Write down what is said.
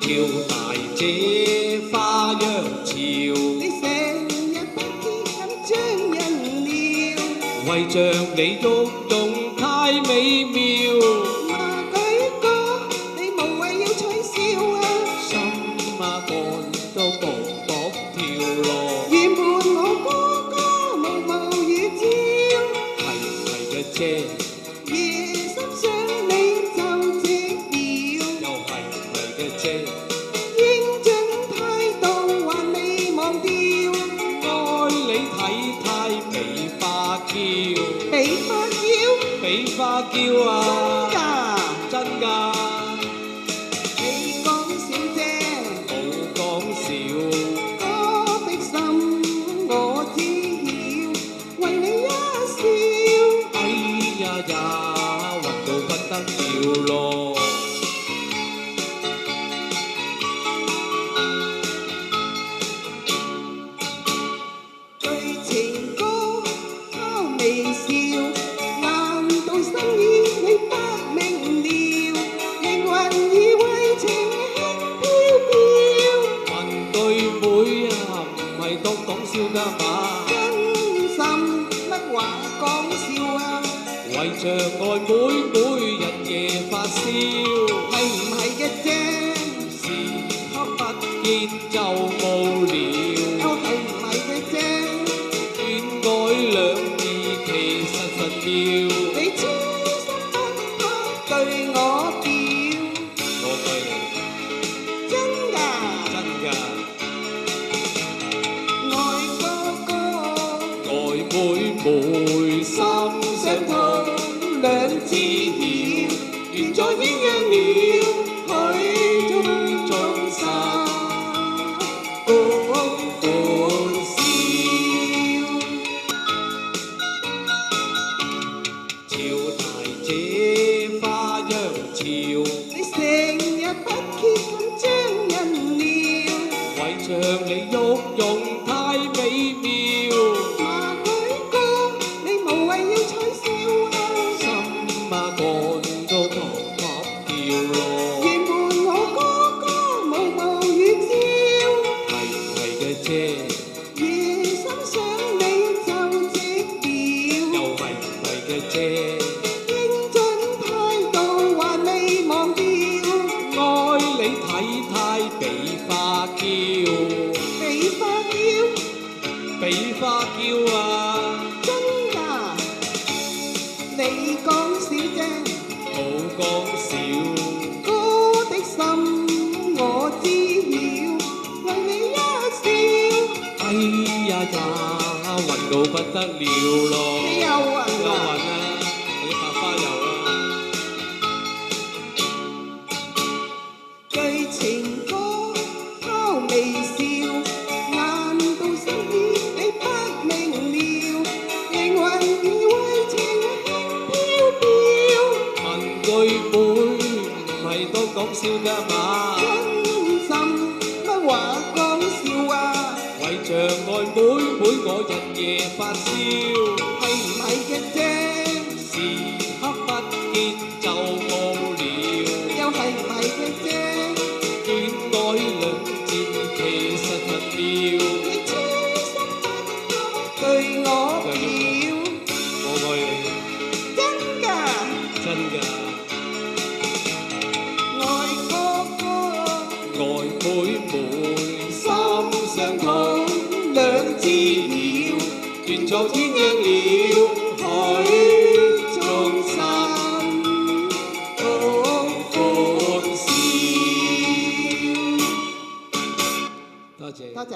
跳大姐花樣潮，你成日不歇咁將人撩，為着你喐動太美妙。麻舉哥，你無謂要取笑啊！心啊肝都搏搏跳咯，原本我哥哥無謀與招，係嘅啫，夜深想你就直搖，又係嘅啫。英俊態度還未忘掉，愛你體態比花嬌，比花嬌比花嬌啊！㗎，真㗎，你講笑啫，冇講笑。哥的心我知曉，為你一笑。哎呀呀，暈到不得了咯！對情歌拋微笑，難道心意你不明了？靈魂已為情輕飄飄，問對妹啊，唔係當講笑㗎嘛？真心乜話講笑啊？為着愛妹妹日夜發燒，係唔係嘅啫？時刻不見就無聊，又係唔係嘅啫？戀愛兩字其實神妙。你痴心不可對我表，我愛你，真㗎，真㗎，愛哥哥，愛妹妹心相通，兩字曉，願在鴛鴦鳥許中心，歡笑。潮大姐花樣潮，你成日不歇咁將人撩，為着你喐用太美妙。麻舉哥，你無謂要取笑啊！心啊肝都撲撲跳咯，原本我哥哥無謀與招，係嘅啫，夜深想你就直搖，又係嘅啫。英俊態度還未忘掉，愛你體態比花嬌，比花嬌比花嬌啊！真㗎，你講笑啫，冇講笑，哥的心我知曉，為你一笑。哎呀呀，暈到不得了咯！你又暈又啊？暈啊！你白花油啊！對情歌拋微笑，難道心意你不明了？靈魂已為情輕飄飄，問對妹唔係當講笑㗎嘛？真心乜話講笑啊？為着愛妹妹我日夜發燒，係唔係嘅啫？時刻不見就無聊，又係唔係嘅啫？戀愛兩字其實thật妙。你痴心不可對我表，我愛你，真㗎，真㗎，愛哥哥。愛妹妹心心相相通通，兩字曉，曉，願作鴛鴦鳥許中心，歡笑。多謝。多謝。